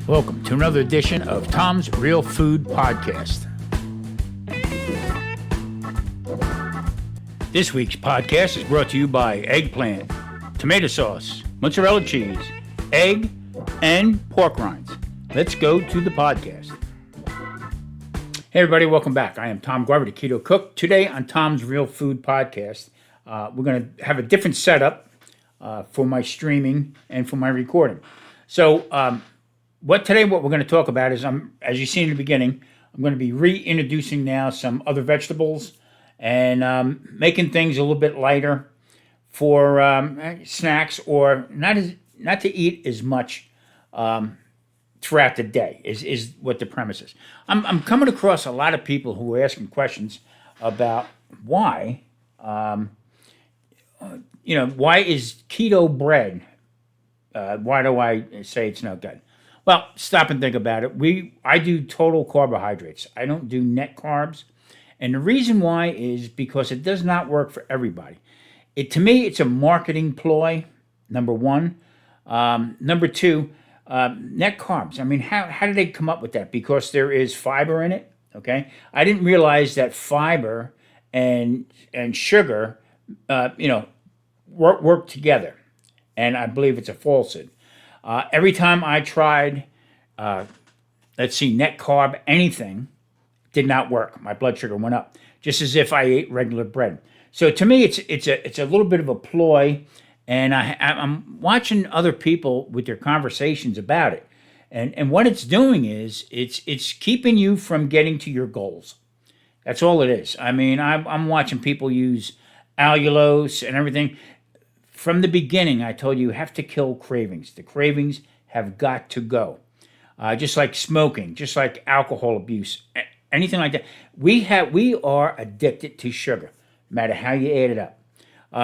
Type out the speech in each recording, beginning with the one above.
Welcome to another edition of Tom's Real Food Podcast. This week's podcast is brought to you by eggplant, tomato sauce, mozzarella cheese, egg, and pork rinds. Let's go to the podcast. Hey everybody, welcome back. I am Tom Garver, the Keto Cook. Today on Tom's Real Food Podcast, we're going to have a different setup for my streaming and for my recording. So what we're going to talk about is, as you see in the beginning, I'm going to be reintroducing now some other vegetables and making things a little bit lighter for snacks, or not to eat as much throughout the day is what the premise is. I'm coming across a lot of people who are asking questions about why is keto bread, why do I say it's no good? Well, stop and think about it. I do total carbohydrates. I don't do net carbs. And the reason why is because it does not work for everybody. To me, it's a marketing ploy, number one. Number two, net carbs. I mean, how did they come up with that? Because there is fiber in it, okay? I didn't realize that fiber and sugar, work together. And I believe it's a falsehood. Every time I tried, net carb, anything, did not work. My blood sugar went up, just as if I ate regular bread. So to me, it's a little bit of a ploy, and I'm watching other people with their conversations about it, and what it's doing is it's keeping you from getting to your goals. That's all it is. I mean, I'm watching people use allulose and everything. From the beginning, I told you have to kill cravings. The cravings have got to go. Just like smoking, just like alcohol abuse, anything like that. We are addicted to sugar, no matter how you add it up.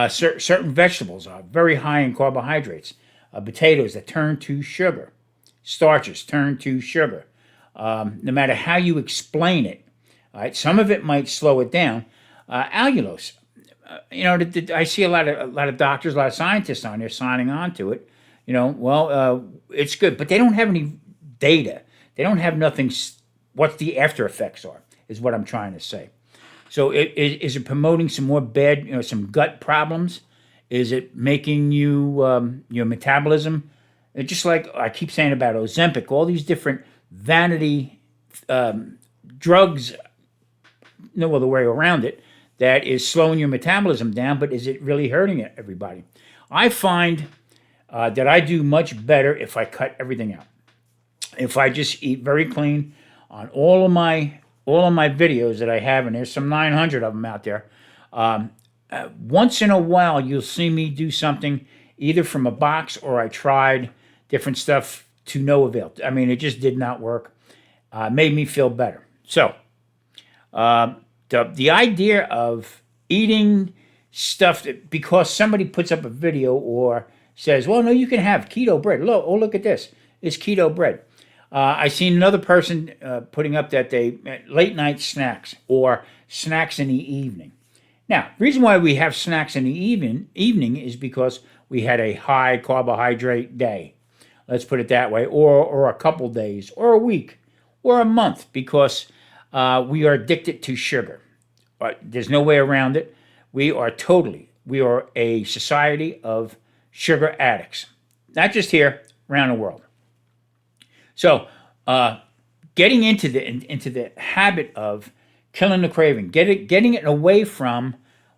Certain vegetables are very high in carbohydrates. Potatoes that turn to sugar. Starches turn to sugar. No matter how you explain it, all right, some of it might slow it down. Allulose. I see a lot of doctors, a lot of scientists on there signing on to it. It's good, but they don't have any data. They don't have nothing. What the after effects are is what I'm trying to say. So, is it promoting some more bad, some gut problems? Is it making you your metabolism? Just like I keep saying about Ozempic, all these different vanity drugs. No other way around it. That is slowing your metabolism down, but is it really hurting everybody? I find that I do much better if I cut everything out. If I just eat very clean on all of my videos that I have, and there's some 900 of them out there. Once in a while, you'll see me do something either from a box or I tried different stuff to no avail. I mean, it just did not work. Made me feel better. So, the idea of eating stuff because somebody puts up a video or says, well, no, you can have keto bread. Look at this. It's keto bread. I seen another person putting up that they late night snacks or snacks in the evening. Now, the reason why we have snacks in the evening is because we had a high carbohydrate day. Let's put it that way, or a couple days, or a week, or a month, because we are addicted to sugar. But there's no way around it. We are a society of sugar addicts. Not just here, around the world. So, getting into the habit of killing the craving, getting it away from,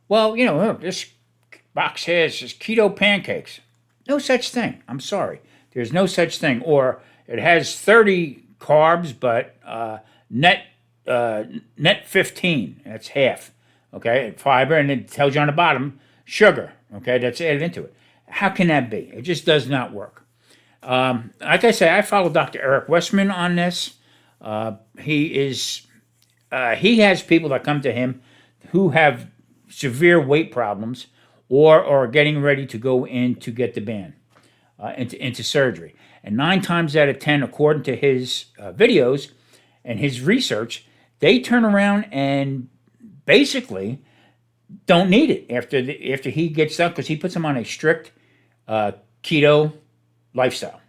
this box has keto pancakes. No such thing. I'm sorry. There's no such thing. Or it has 30 carbs, but net 15. That's half. Okay, fiber, and it tells you on the bottom sugar. Okay, that's added into it. How can that be? It just does not work. Like I say, I follow Dr. Eric Westman on this. He has people that come to him who have severe weight problems or are getting ready to go in to get the ban into surgery. And 9 times out of 10, according to his videos and his research, they turn around and basically don't need it after he gets done, because he puts them on a strict keto lifestyle.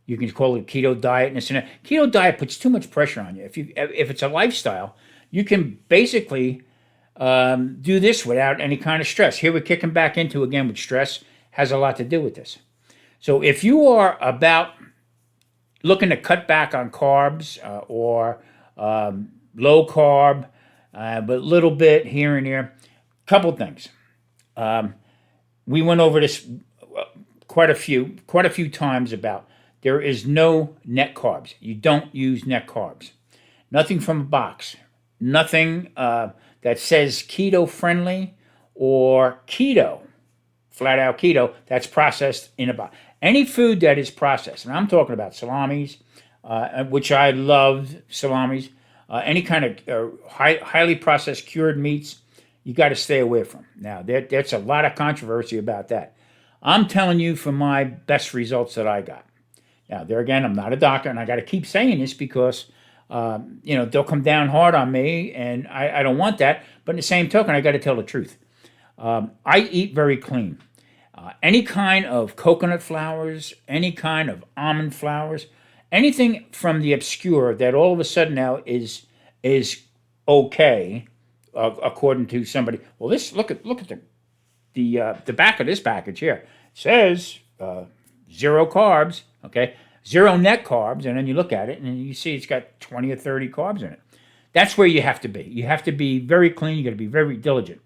You can call it a keto diet and this and that. Keto diet puts too much pressure on you. If it's a lifestyle, you can basically do this without any kind of stress. Here we're kicking back into again with stress has a lot to do with this. So if you are about looking to cut back on carbs or low carb, but a little bit here and there, couple things. We went over this quite a few times about there is no net carbs. You don't use net carbs. Nothing from a box. Nothing that says keto friendly or keto, flat out keto, that's processed in a box. Any food that is processed, and I'm talking about salamis, which I love salamis, any kind of highly processed cured meats, you got to stay away from. Now, there's a lot of controversy about that. I'm telling you from my best results that I got. Now, there again, I'm not a doctor, and I got to keep saying this because, they'll come down hard on me, and I don't want that. But in the same token, I got to tell the truth. I eat very clean. Any kind of coconut flours, any kind of almond flours, anything from the obscure that all of a sudden now is okay, according to somebody. Well, look at the back of this package here. It says 0 carbs, okay, 0 net carbs, and then you look at it and you see it's got 20 or 30 carbs in it. That's where you have to be. You have to be very clean. You got to be very diligent.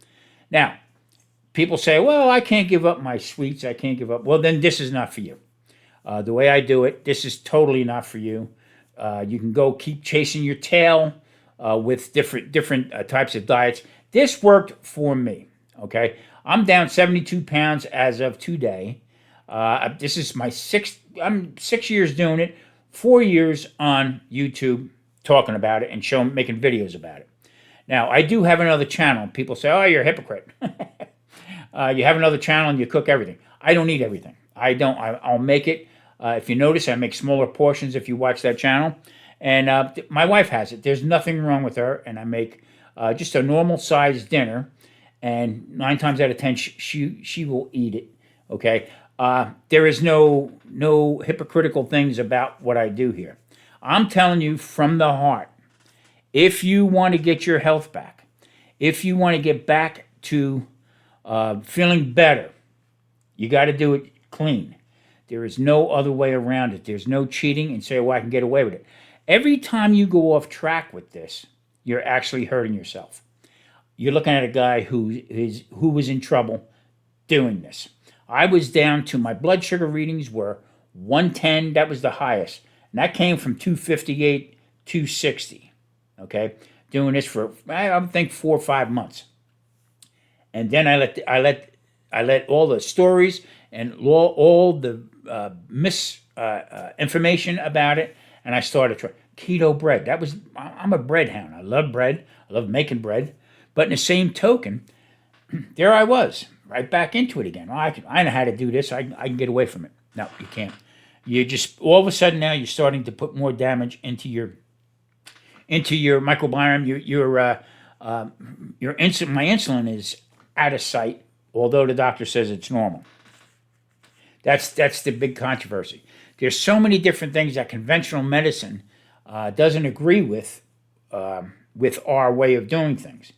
Now, people say, well, I can't give up my sweets. I can't give up. Well, then this is not for you. The way I do it, this is totally not for you. You can go keep chasing your tail with different types of diets. This worked for me, okay? I'm down 72 pounds as of today. This is my I'm 6 years doing it, 4 years on YouTube talking about it and making videos about it. Now, I do have another channel. People say, oh, you're a hypocrite. You have another channel and you cook everything. I don't eat everything. I don't. I'll make it. If you notice, I make smaller portions if you watch that channel. And my wife has it. There's nothing wrong with her. And I make just a normal sized dinner. And 9 times out of 10, she will eat it. Okay. There is no hypocritical things about what I do here. I'm telling you from the heart. If you want to get your health back, if you want to get back to feeling better, you got to do it clean. There is no other way around it. There's no cheating and say, well, I can get away with it. Every time you go off track with this, you're actually hurting yourself. You're looking at a guy who was in trouble doing this. I was down to my blood sugar readings were 110. That was the highest. And that came from 258, 260. Okay? Doing this for, I think, 4 or 5 months. And then I let all the stories and all the misinformation about it, and I started trying keto bread. I'm a bread hound. I love bread. I love making bread. But in the same token, there I was, right back into it again. I know how to do this. I can get away from it. No, you can't. You just all of a sudden now you're starting to put more damage into your microbiome. Your insulin. My insulin is out of sight, although the doctor says it's normal. That's the big controversy. There's so many different things that conventional medicine doesn't agree with our way of doing things.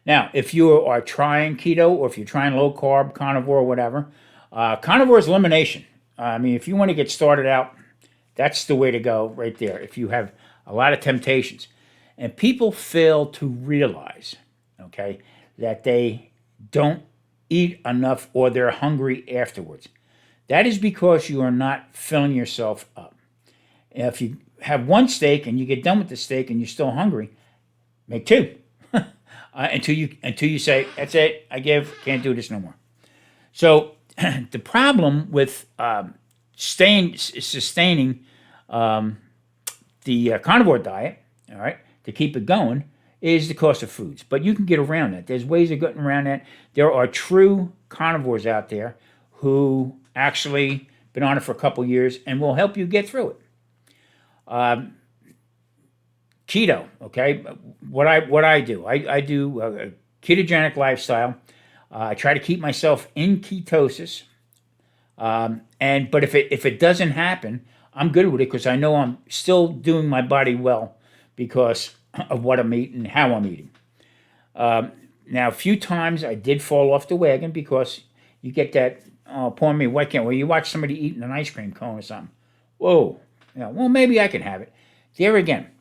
Now, if you are trying keto or if you're trying low carb, carnivore, or whatever, carnivore is elimination. I mean, if you want to get started out, that's the way to go right there. If you have a lot of temptations, and people fail to realize, okay, that they don't eat enough or they're hungry afterwards. That is because you are not filling yourself up. If you have 1 steak and you get done with the steak and you're still hungry, make 2 until you say, that's it, can't do this no more. So the problem with sustaining the carnivore diet, all right, to keep it going, is the cost of foods. But you can get around that. There's ways of getting around that. There are true carnivores out there who actually been on it for a couple years and will help you get through it. Keto, okay? What I do, I do a ketogenic lifestyle. I try to keep myself in ketosis. But if it doesn't happen, I'm good with it because I know I'm still doing my body well because of what I'm eating and how I'm eating. Now, a few times I did fall off the wagon because you get that, oh, pardon me, why can't? Well, you watch somebody eating an ice cream cone or something. Whoa. Well, maybe I can have it. There again,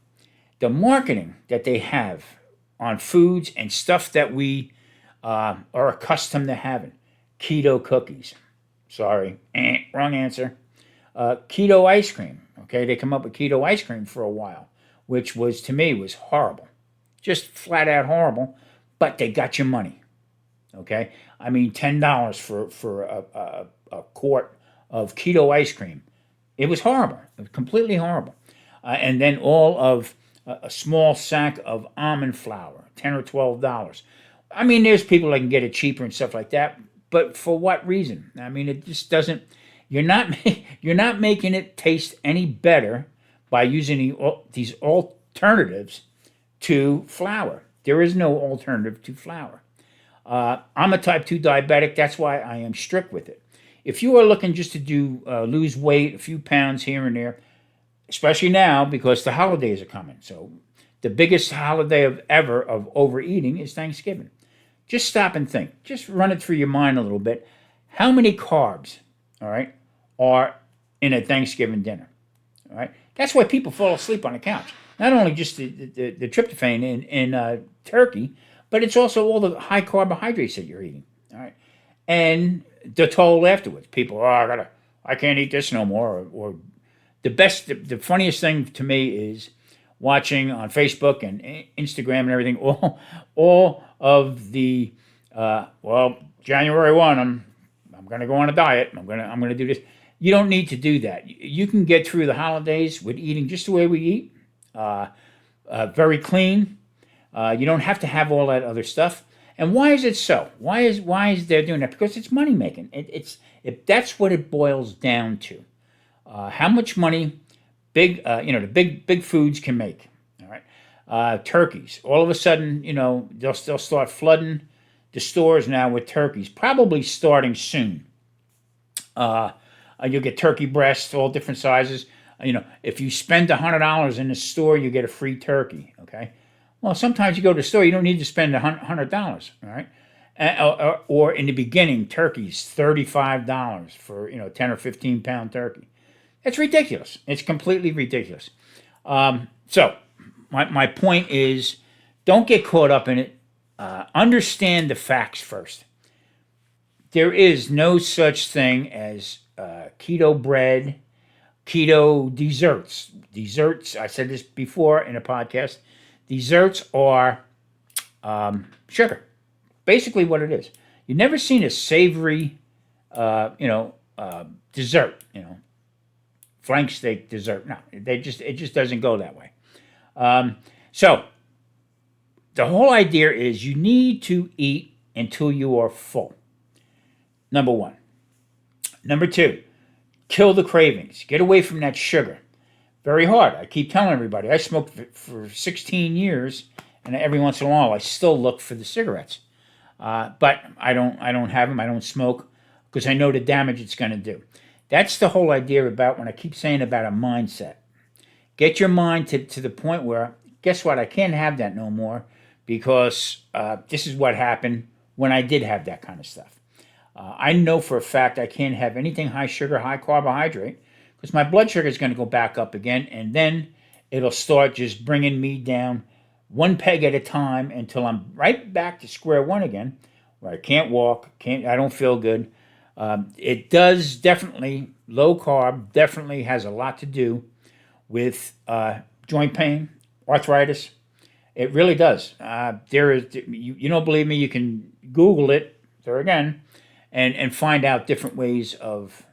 the marketing that they have on foods and stuff that we are accustomed to having. Keto cookies. Sorry, wrong answer. Keto ice cream. Okay, they come up with keto ice cream for a while, which was to me was horrible, just flat out horrible. But they got your money. Okay, I mean $10 for a quart of keto ice cream. It was horrible. It was completely horrible. And then all of a small sack of almond flour, $10 or $12. I mean, there's people that can get it cheaper and stuff like that, but for what reason? I mean, it just doesn't. You're not you're not making it taste any better by using these alternatives to flour. There is no alternative to flour. I'm a type 2 diabetic. That's why I am strict with it. If you are looking just to do lose weight, a few pounds here and there, especially now because the holidays are coming. So the biggest holiday of ever of overeating is Thanksgiving. Just stop and think. Just run it through your mind a little bit. How many carbs, all right, are in a Thanksgiving dinner? All right. That's why people fall asleep on the couch. Not only just the tryptophan in turkey, but it's also all the high carbohydrates that you're eating. All right. And the toll afterwards. People, I can't eat this no more. Or the funniest thing to me is watching on Facebook and Instagram and everything. All of the January 1, I'm going to go on a diet. I'm going to do this. You don't need to do that. You can get through the holidays with eating just the way we eat, very clean. You don't have to have all that other stuff. And why is it so? Why is they doing that? Because it's money making. That's what it boils down to. How much money the big foods can make. All right, turkeys. All of a sudden, they'll start flooding the stores now with turkeys. Probably starting soon. You'll get turkey breasts, all different sizes. If you spend $100 in the store, you get a free turkey. Okay. Well, sometimes you go to the store, you don't need to spend $100. All right. Or in the beginning, turkeys $35 for 10 or 15 pound turkey. It's ridiculous. It's completely ridiculous. So my point is, don't get caught up in it. Understand the facts first. There is no such thing as keto bread, keto desserts. Desserts, I said this before in a podcast, desserts are sugar. Basically what it is. You've never seen a savory, dessert, flank steak dessert. No, it just doesn't go that way. So the whole idea is you need to eat until you are full. Number one. Number two, kill the cravings. Get away from that sugar. Very hard. I keep telling everybody. I smoked for 16 years, and every once in a while I still look for the cigarettes. But I don't have them. I don't smoke because I know the damage it's going to do. That's the whole idea about when I keep saying about a mindset. Get your mind to the point where, guess what? I can't have that no more because this is what happened when I did have that kind of stuff. I know for a fact I can't have anything high sugar, high carbohydrate because my blood sugar is going to go back up again, and then it'll start just bringing me down one peg at a time until I'm right back to square one again, where I can't walk, I don't feel good. It does definitely, low carb definitely has a lot to do with joint pain, arthritis. It really does. You don't believe me? You can Google it there again, and find out different ways of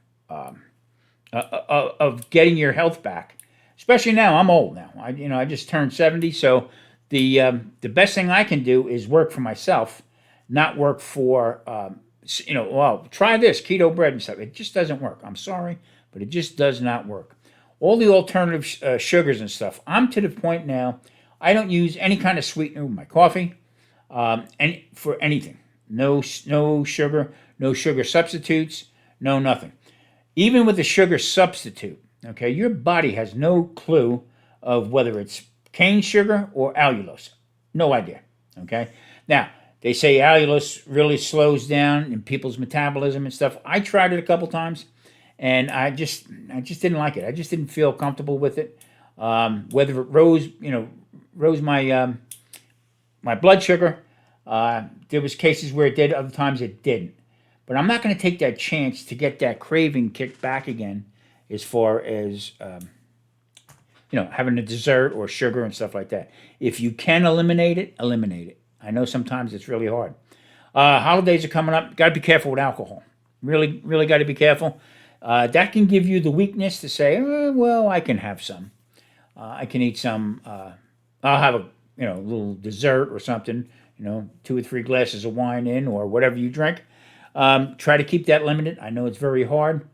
getting your health back. Especially now, I'm old now. I just turned 70, so the best thing I can do is work for myself, not work for try this keto bread and stuff. It just doesn't work. I'm sorry, but it just does not work. All the alternative sugars and stuff. I'm to the point now. I don't use any kind of sweetener with my coffee, and for anything. No sugar, no sugar substitutes, no nothing. Even with the sugar substitute, Okay, your body has no clue of whether it's cane sugar or allulose. No idea. Okay, now they say allulose really slows down in people's metabolism and stuff. I tried it a couple times, and I just didn't like it. I just didn't feel comfortable with it. Whether it rose my blood sugar. There was cases where it did, other times it didn't. But I'm not going to take that chance to get that craving kicked back again, as far as having a dessert or sugar and stuff like that. If you can eliminate it, eliminate it. I know sometimes it's really hard. Holidays are coming up. Got to be careful with alcohol. Really, really got to be careful. That can give you the weakness to say, well, I can have some. I can eat some. I'll have a little dessert or something. 2 or 3 glasses of wine in, or whatever you drink. Try to keep that limited. I know it's very hard,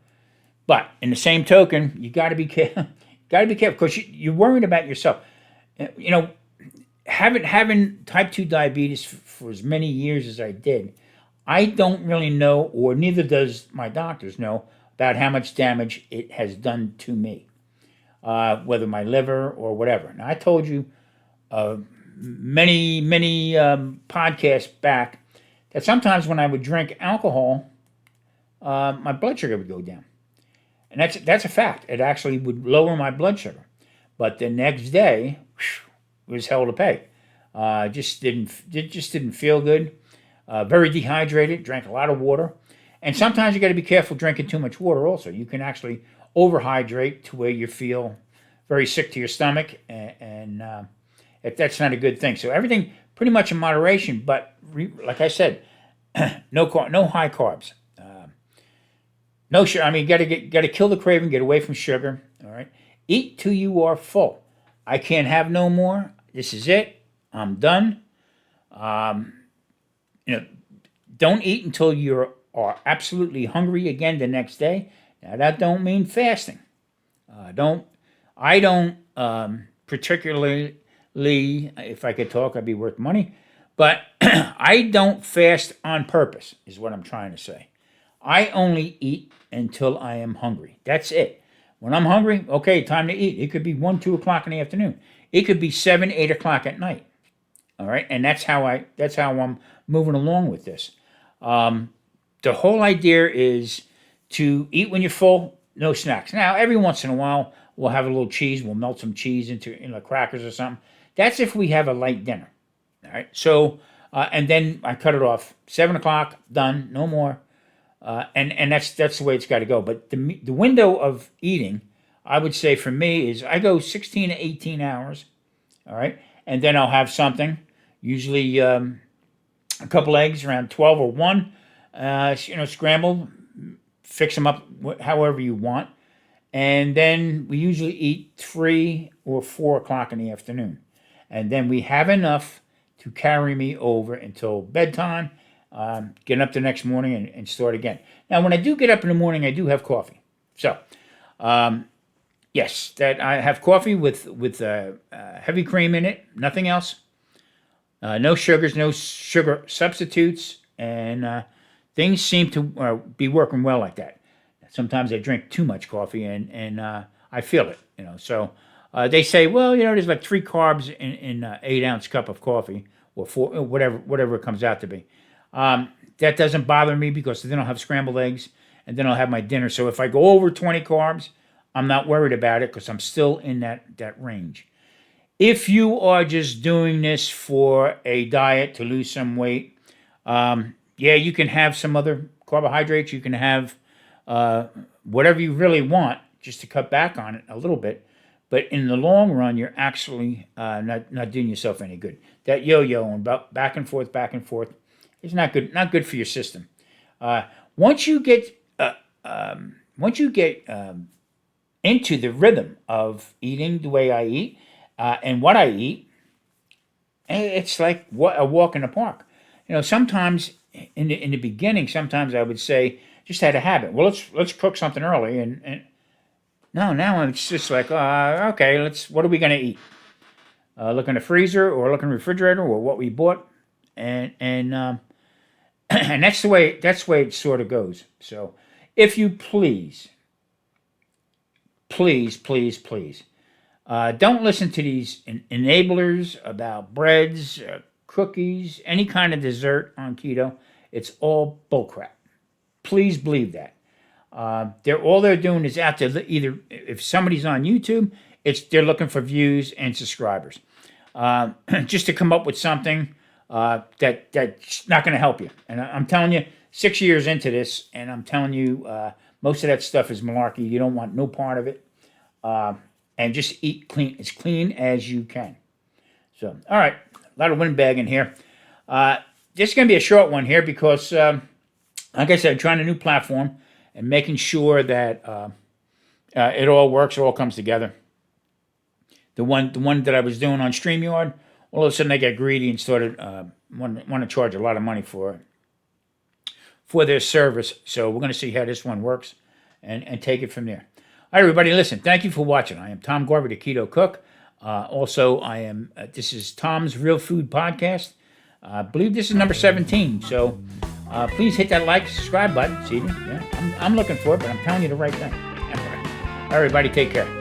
but in the same token, you got to be careful. Got to be careful because you're worried about yourself. Having type 2 diabetes for as many years as I did, I don't really know, or neither does my doctors know, about how much damage it has done to me, whether my liver or whatever. Now, I told you many podcasts back that sometimes when I would drink alcohol, my blood sugar would go down, and that's a fact. It actually would lower my blood sugar, but the next day was hell to pay. It just didn't feel good. Very dehydrated. Drank a lot of water, and sometimes you got to be careful drinking too much water. Also, you can actually overhydrate to where you feel very sick to your stomach, and if that's not a good thing. So everything pretty much in moderation, but like I said, no high carbs, no sugar. I mean, got to kill the craving, get away from sugar. All right, eat till you are full. I can't have no more. This is it. I'm done. Don't eat until you are absolutely hungry again the next day. Now that don't mean fasting. I don't particularly, if I could talk, I'd be worth money. But I don't fast on purpose, is what I'm trying to say. I only eat until I am hungry. That's it. When I'm hungry, okay, time to eat. It could be 1, 2 o'clock in the afternoon. It could be 7, 8 o'clock at night. All right, and that's how I'm moving along with this. The whole idea is to eat when you're full, no snacks. Now, every once in a while, we'll have a little cheese. We'll melt some cheese into crackers or something. That's if we have a light dinner. All right. So, and then I cut it off. 7 o'clock, done. No more. And that's the way it's got to go. But the window of eating, I would say for me, is I go 16 to 18 hours. All right. And then I'll have something, usually a couple eggs around 12 or 1, scrambled, fix them up however you want. And then we usually eat 3 or 4 o'clock in the afternoon. And then we have enough to carry me over until bedtime, get up the next morning and start again. Now, when I do get up in the morning, I do have coffee. So, yes, that I have coffee with heavy cream in it, nothing else. No sugars, no sugar substitutes, and things seem to be working well like that. Sometimes I drink too much coffee, and I feel it. So they say, well, there's like 3 carbs in 8-ounce cup of coffee, or 4, whatever it comes out to be. That doesn't bother me because then I'll have scrambled eggs, and then I'll have my dinner. So if I go over 20 carbs, I'm not worried about it because I'm still in that range. If you are just doing this for a diet to lose some weight, you can have some other carbohydrates. You can have whatever you really want just to cut back on it a little bit. But in the long run, you're actually not doing yourself any good. That yo-yo and back and forth is not good. Not good for your system. Once you get into the rhythm of eating the way I eat and what I eat, it's like a walk in the park. Sometimes in the beginning, sometimes I would say just had a habit. Well, let's cook something early, and no, now it's just like okay, what are we gonna eat? Look in the freezer or look in the refrigerator or what we bought, and and that's the way it sort of goes. So, if you please please, please, please, don't listen to these enablers about breads, cookies, any kind of dessert on keto. It's all bullcrap. Please believe that. All they're doing is out there. Either if somebody's on YouTube, they're looking for views and subscribers, just to come up with something that's not going to help you. And I'm telling you, 6 years into this, and I'm telling you, most of that stuff is malarkey. You don't want no part of it. And just eat clean, as clean as you can. So, all right, a lot of windbag in here. This is going to be a short one here because, like I said, trying a new platform and making sure that it all works, it all comes together. The one that I was doing on StreamYard, all of a sudden I got greedy and started want to charge a lot of money for their service. So we're going to see how this one works and take it from there. All right, everybody, listen, thank you for watching. I am Tom Garvey, the Keto Cook. Also, I am. This is Tom's Real Food Podcast. I believe this is number 17. So please hit that like, subscribe button. See, yeah, I'm looking for it, but I'm telling you the right thing. All right, everybody, take care.